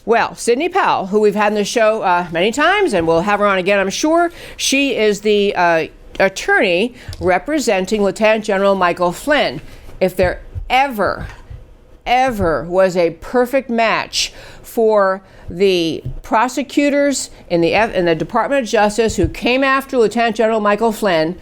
Well, Sidney Powell, who we've had on the show many times, and we'll have her on again, I'm sure, she is the attorney representing Lieutenant General Michael Flynn. If there ever was a perfect match for the prosecutors in the Department of Justice who came after Lieutenant General Michael Flynn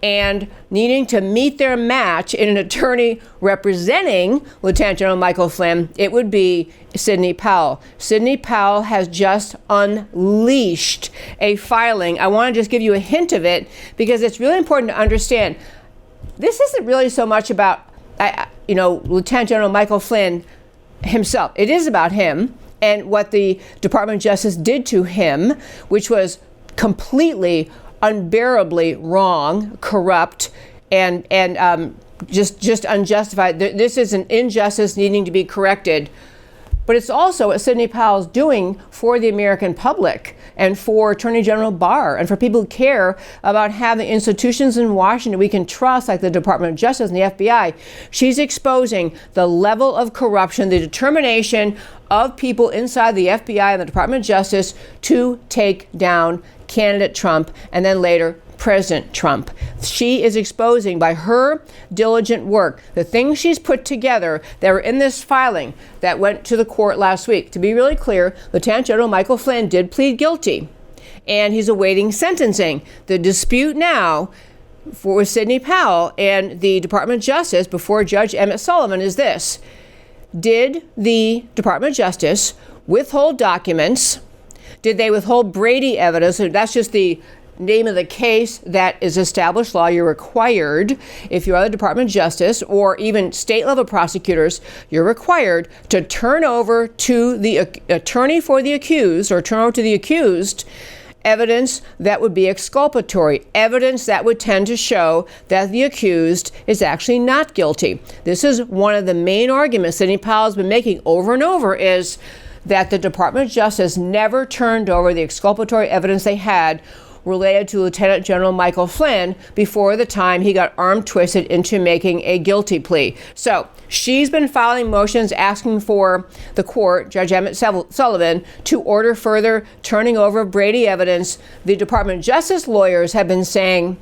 and needing to meet their match in an attorney representing Lieutenant General Michael Flynn, it would be Sidney Powell. Sidney Powell has just unleashed a filing. I want to just give you a hint of it because it's really important to understand. This isn't really so much about, Lieutenant General Michael Flynn himself. It is about him and what the Department of Justice did to him, which was completely unbearably wrong, corrupt, and just unjustified. This is an injustice needing to be corrected. But it's also what Sidney Powell's doing for the American public and for Attorney General Barr and for people who care about having institutions in Washington we can trust, like the Department of Justice and the FBI. She's exposing the level of corruption, the determination of people inside the FBI and the Department of Justice to take down candidate Trump and then later President Trump. She is exposing by her diligent work the things she's put together that were in this filing that went to the court last week. To be really clear, Lieutenant General Michael Flynn did plead guilty and he's awaiting sentencing. The dispute now for Sidney Powell and the Department of Justice before Judge Emmett Sullivan is this: did the Department of Justice withhold documents? Did they withhold Brady evidence? That's just the name of the case that is established law. You're required, if you are the Department of Justice or even state level prosecutors, you're required to turn over to the attorney for the accused or turn over to the accused evidence that would be exculpatory, evidence that would tend to show that the accused is actually not guilty. This is one of the main arguments Sidney Powell has been making over and over, is that the Department of Justice never turned over the exculpatory evidence they had related to Lieutenant General Michael Flynn before the time he got arm twisted into making a guilty plea. So she's been filing motions asking for the court, Judge Emmett Sullivan, to order further turning over of Brady evidence. The Department of Justice lawyers have been saying,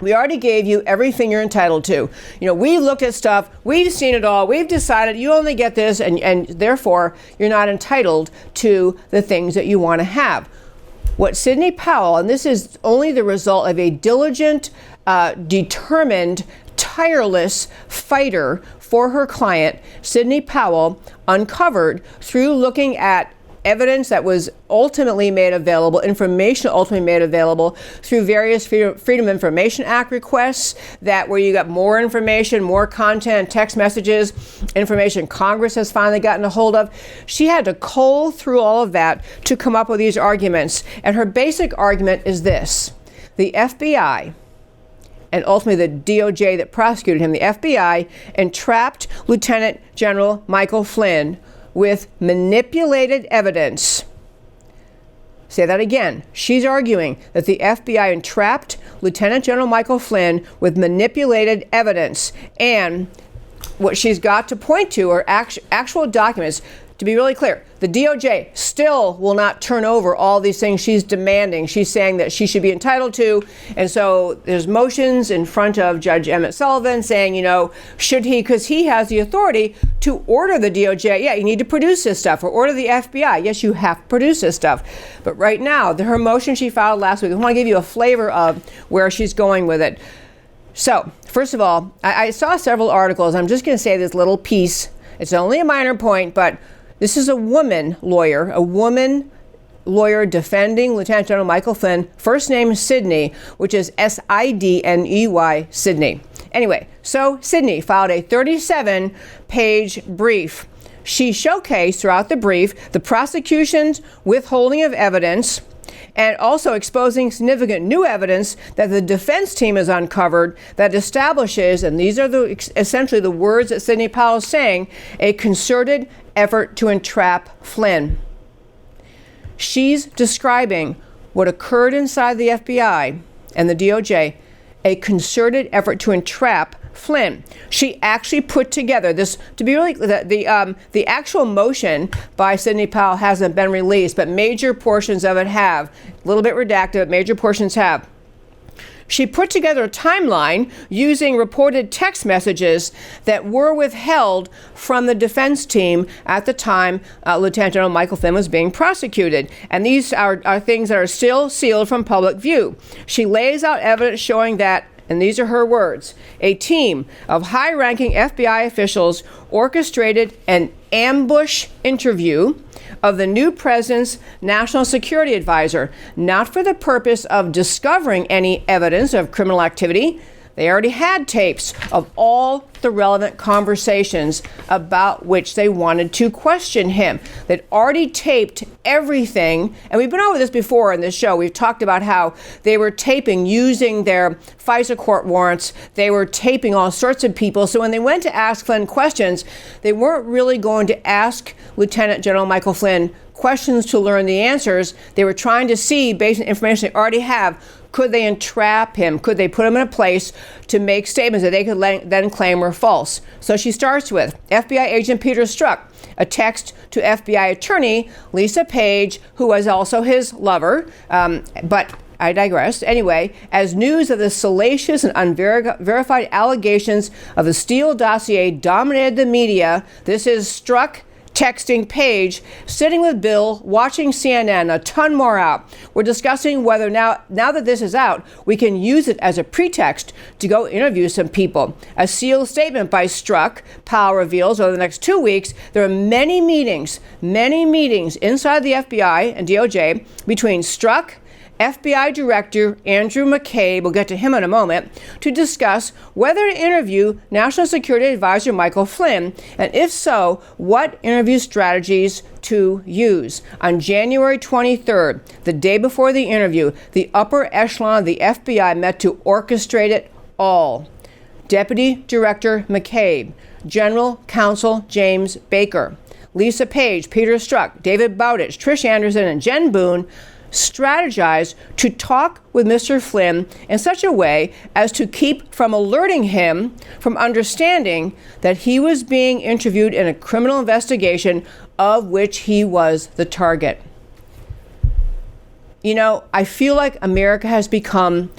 we already gave you everything you're entitled to. We looked at stuff, we've seen it all, we've decided you only get this, and therefore you're not entitled to the things that you want to have. What Sidney Powell, and this is only the result of a diligent, determined, tireless fighter for her client, Sidney Powell uncovered through looking at evidence that was ultimately made available, information ultimately made available through various Freedom of Information Act requests, that where you got more information, more content, text messages, information Congress has finally gotten a hold of. She had to cull through all of that to come up with these arguments. And her basic argument is this: the FBI, and ultimately the DOJ that prosecuted him, the FBI entrapped Lieutenant General Michael Flynn with manipulated evidence. Say that again. She's arguing that the FBI entrapped Lieutenant General Michael Flynn with manipulated evidence. And what she's got to point to are actual documents. To be really clear, the DOJ still will not turn over all these things she's demanding. She's saying that she should be entitled to. And so there's motions in front of Judge Emmett Sullivan saying, should he, because he has the authority to order the DOJ, yeah, you need to produce this stuff, or order the FBI, yes, you have to produce this stuff. But right now, her motion she filed last week, I want to give you a flavor of where she's going with it. So, first of all, I saw several articles. I'm just going to say this little piece. It's only a minor point, but this is a woman lawyer defending Lieutenant General Michael Flynn. First name is Sidney, which is Sidney, Sidney. Anyway, so Sidney filed a 37-page brief. She showcased throughout the brief the prosecution's withholding of evidence and also exposing significant new evidence that the defense team has uncovered that establishes, and these are essentially the words that Sidney Powell is saying, a concerted effort to entrap Flynn. She's describing what occurred inside the FBI and the DOJ, a concerted effort to entrap Flynn. She actually put together this, to be really, the actual motion by Sidney Powell hasn't been released, but major portions of it have. A little bit redacted, but major portions have. She put together a timeline using reported text messages that were withheld from the defense team at the time Lieutenant General Michael Flynn was being prosecuted. And these are things that are still sealed from public view. She lays out evidence showing that, and these are her words, a team of high-ranking FBI officials orchestrated an ambush interview of the new president's national security advisor, not for the purpose of discovering any evidence of criminal activity. They already had tapes of all the relevant conversations about which they wanted to question him. They'd already taped everything, and we've been over this before in this show. We've talked about how they were taping using their FISA court warrants. They were taping all sorts of people. So when they went to ask Flynn questions, they weren't really going to ask Lieutenant General Michael Flynn questions to learn the answers. They were trying to see, based on information they already have, could they entrap him? Could they put him in a place to make statements that they could then claim were false? So she starts with FBI agent Peter Strzok, a text to FBI attorney Lisa Page, who was also his lover, but I digress. Anyway, as news of the salacious and unverified allegations of the Steele dossier dominated the media, this is Strzok texting Page, sitting with Bill, watching CNN, a ton more out. We're discussing whether now that this is out, we can use it as a pretext to go interview some people. A sealed statement by Strzok, Powell reveals over the next 2 weeks, there are many meetings inside the FBI and DOJ between Strzok, FBI Director Andrew McCabe, we'll get to him in a moment, to discuss whether to interview National Security Advisor Michael Flynn, and if so, what interview strategies to use. On January 23rd, the day before the interview, the upper echelon of the FBI met to orchestrate it all. Deputy Director McCabe, General Counsel James Baker, Lisa Page, Peter Strzok, David Bowditch, Trish Anderson, and Jen Boone strategized to talk with Mr. Flynn in such a way as to keep from alerting him from understanding that he was being interviewed in a criminal investigation of which he was the target. You know, I feel like America has become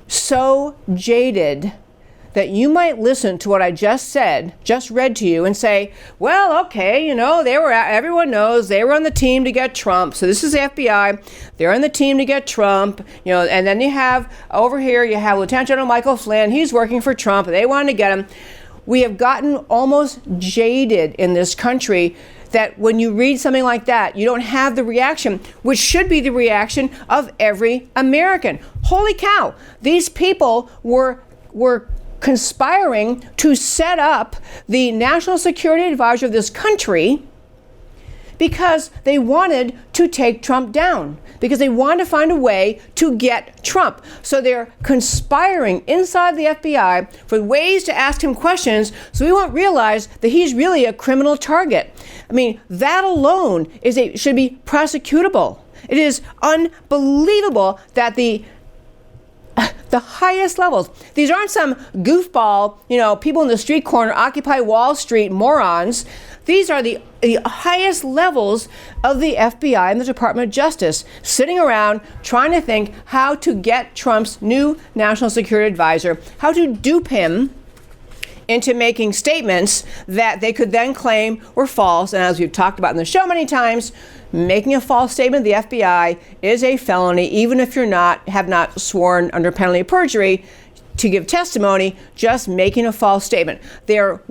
so jaded that you might listen to what I just said, just read to you, and say, well, okay, you know, everyone knows they were on the team to get Trump. So this is the FBI. They're on the team to get Trump, you know, and then you have over here, you have Lieutenant General Michael Flynn. He's working for Trump. They wanted to get him. We have gotten almost jaded in this country that when you read something like that, you don't have the reaction, which should be the reaction of every American. Holy cow, these people were conspiring to set up the national security advisor of this country because they wanted to take Trump down, because they wanted to find a way to get Trump. So they're conspiring inside the FBI for ways to ask him questions so we won't realize that he's really a criminal target. I mean, that alone should be prosecutable. It is unbelievable that the highest levels. These aren't some goofball, you know, people in the street corner, Occupy Wall Street morons. These are the highest levels of the FBI and the Department of Justice sitting around trying to think how to get Trump's new national security advisor, how to dupe him into making statements that they could then claim were false. And as we've talked about in the show many times, making a false statement to the FBI is a felony, even if you have not sworn under penalty of perjury to give testimony. Just making a false statement. They're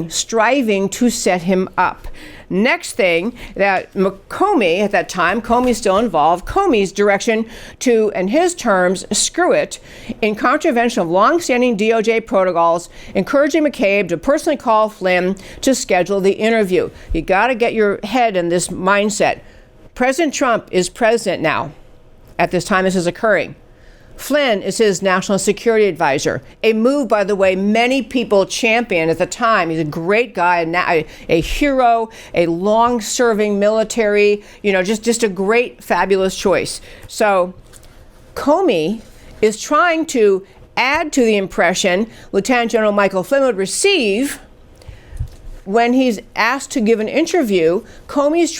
striving to set him up. Next thing, that Comey, at that time, Comey's still involved, Comey's direction to, in his terms, screw it, in contravention of long-standing DOJ protocols, encouraging McCabe to personally call Flynn to schedule the interview. You got to get your head in this mindset. President Trump is president now. At this time this is occurring. Flynn is his national security advisor, a move, by the way, many people championed at the time. He's a great guy, a hero, a long-serving military, you know, just a great, fabulous choice. So Comey is trying to add to the impression Lieutenant General Michael Flynn would receive when he's asked to give an interview. Comey's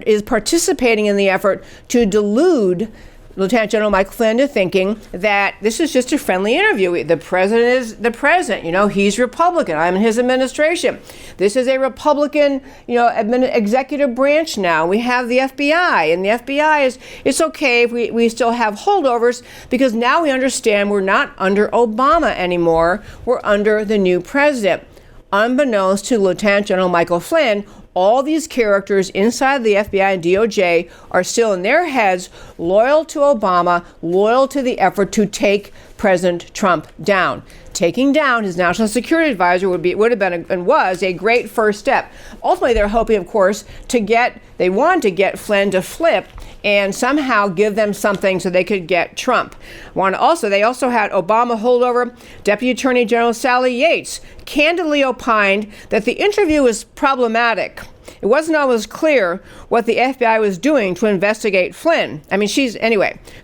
is participating in the effort to delude Lieutenant General Michael Flynn into thinking that this is just a friendly interview. The president is the president. He's Republican. I'm in his administration. This is a Republican, executive branch now. We have the FBI, and the FBI it's okay if we still have holdovers, because now we understand we're not under Obama anymore. We're under the new president. Unbeknownst to Lieutenant General Michael Flynn, all these characters inside the FBI and DOJ are still in their heads loyal to Obama, loyal to the effort to take President Trump down. Taking down his national security advisor would have been and was a great first step. Ultimately, they're hoping, of course, they wanted to get Flynn to flip and somehow give them something so they could get Trump. They also had Obama holdover Deputy Attorney General Sally Yates candidly opined that the interview was problematic. It wasn't always clear what the FBI was doing to investigate Flynn.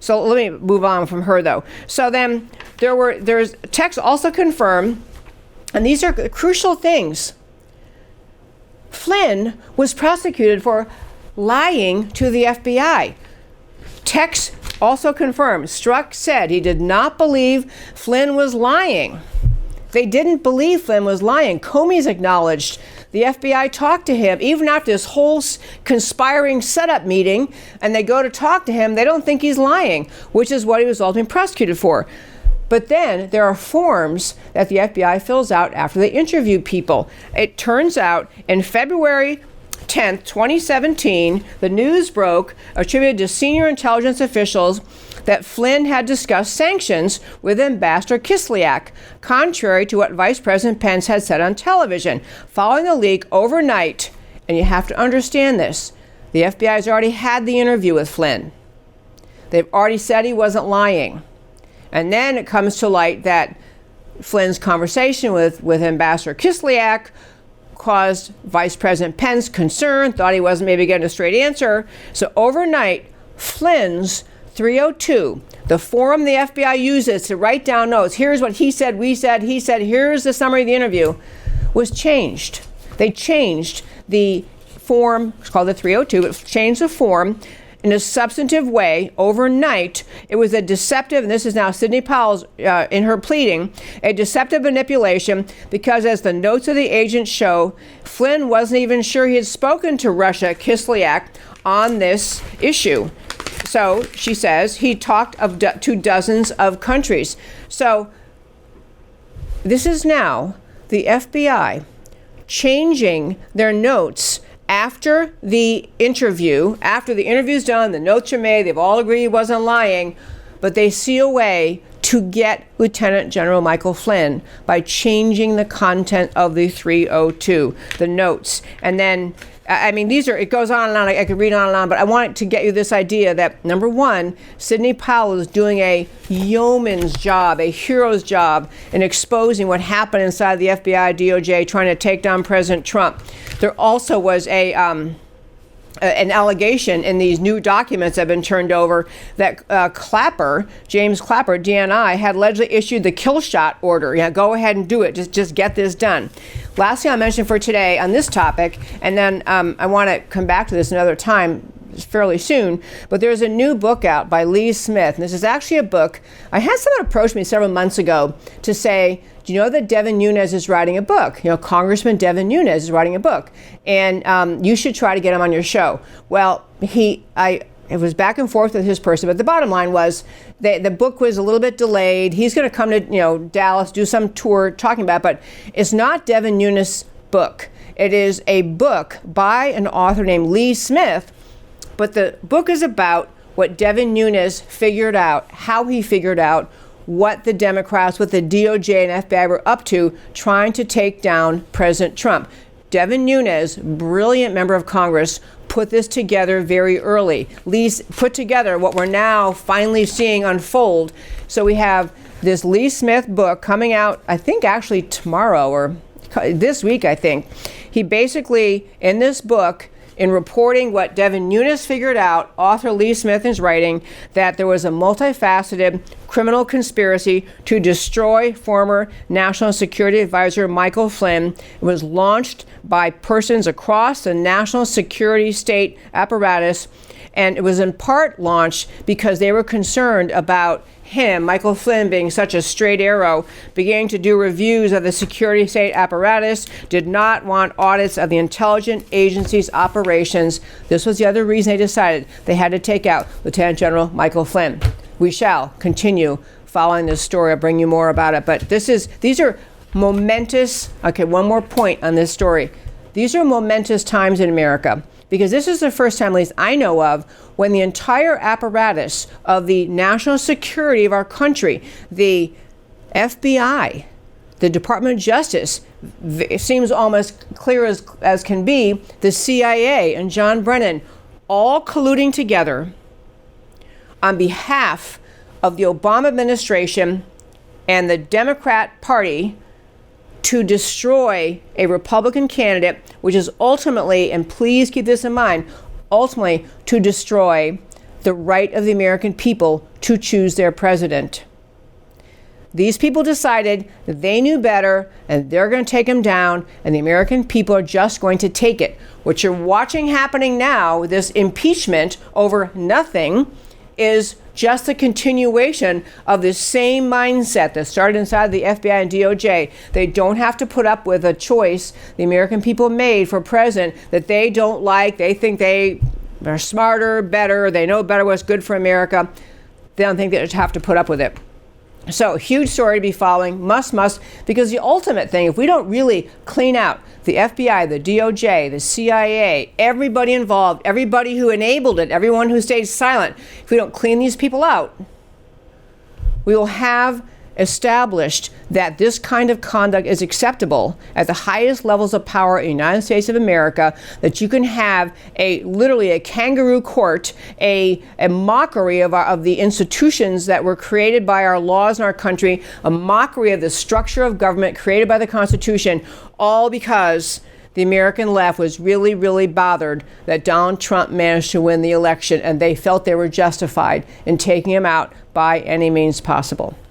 So let me move on from her, though. So then there's texts also confirm, and these are crucial things. Flynn was prosecuted for lying to the FBI. Text also confirmed. Strzok said he did not believe Flynn was lying. They didn't believe Flynn was lying. Comey's acknowledged the FBI talked to him even after this whole conspiring setup meeting, and they go to talk to him. They don't think he's lying, which is what he was ultimately prosecuted for. But then there are forms that the FBI fills out after they interview people. It turns out in February 10th, 2017, the news broke, attributed to senior intelligence officials, that Flynn had discussed sanctions with Ambassador Kislyak, contrary to what Vice President Pence had said on television. Following the leak overnight, and you have to understand this, the FBI has already had the interview with Flynn. They've already said he wasn't lying. And then it comes to light that Flynn's conversation with Ambassador Kislyak caused Vice President Pence concern, thought he wasn't maybe getting a straight answer. So overnight, Flynn's 302, the forum the FBI uses to write down notes, here's what he said, we said, he said, here's the summary of the interview, was changed. They changed the form, it's called the 302, but changed the form in a substantive way overnight. It was a deceptive, and this is now Sidney Powell's in her pleading, a deceptive manipulation, because as the notes of the agent show, Flynn wasn't even sure he had spoken to Russia Kislyak on this issue. So she says he talked to dozens of countries. So this is now the FBI changing their notes after the interview. After the interview's done, the notes are made, they've all agreed he wasn't lying, but they see a way to get Lieutenant General Michael Flynn by changing the content of the 302, the notes. And then it goes on and on. I could read on and on, but I want to get you this idea that, number one, Sidney Powell is doing a yeoman's job, a hero's job in exposing what happened inside the FBI, DOJ, trying to take down President Trump. There also was an allegation in these new documents that have been turned over that James Clapper, DNI, had allegedly issued the kill shot order. Go ahead and do it. Just get this done. Last thing I'll mention for today on this topic, and then I want to come back to this another time fairly soon, but there's a new book out by Lee Smith. And this is actually a book. I had someone approach me several months ago to say, do you know that Devin Nunes is writing a book? Congressman Devin Nunes is writing a book, and you should try to get him on your show. Well, it was back and forth with his person, but the bottom line was the book was a little bit delayed. He's going to come to Dallas, do some tour talking about it, but it's not Devin Nunes' book. It is a book by an author named Lee Smith, but the book is about what Devin Nunes figured out, how he figured out what the Democrats, what the DOJ and FBI were up to trying to take down President Trump. Devin Nunes, brilliant member of Congress, put this together very early. Lee put together what we're now finally seeing unfold. So we have this Lee Smith book coming out, I think actually tomorrow or this week, I think. He basically, in this book, in reporting what Devin Nunes figured out, author Lee Smith is writing that there was a multifaceted criminal conspiracy to destroy former National Security Advisor Michael Flynn. It was launched by persons across the national security state apparatus, and it was in part launched because they were concerned about him, Michael Flynn, being such a straight arrow, beginning to do reviews of the security state apparatus, did not want audits of the intelligence agency's operations. This was the other reason they decided they had to take out Lieutenant General Michael Flynn. We shall continue following this story. I'll bring you more about it. But these are momentous. Okay, one more point on this story. These are momentous times in America, because this is the first time, at least I know of, when the entire apparatus of the national security of our country, the FBI, the Department of Justice, it seems almost clear as can be, the CIA and John Brennan, all colluding together on behalf of the Obama administration and the Democrat Party to destroy a Republican candidate, which is ultimately, and please keep this in mind, ultimately to destroy the right of the American people to choose their president. These people decided that they knew better and they're going to take him down, and the American people are just going to take it. What you're watching happening now, this impeachment over nothing, is just a continuation of the same mindset that started inside the FBI and DOJ. They don't have to put up with a choice the American people made for president that they don't like. They think they are smarter, better, they know better what's good for America. They don't think they have to put up with it. So, huge story to be following, must, because the ultimate thing, if we don't really clean out the FBI, the DOJ, the CIA, everybody involved, everybody who enabled it, everyone who stayed silent, if we don't clean these people out, we will have established that this kind of conduct is acceptable at the highest levels of power in the United States of America, that you can have literally a kangaroo court, a mockery of the institutions that were created by our laws in our country, a mockery of the structure of government created by the Constitution, all because the American left was really, really bothered that Donald Trump managed to win the election, and they felt they were justified in taking him out by any means possible.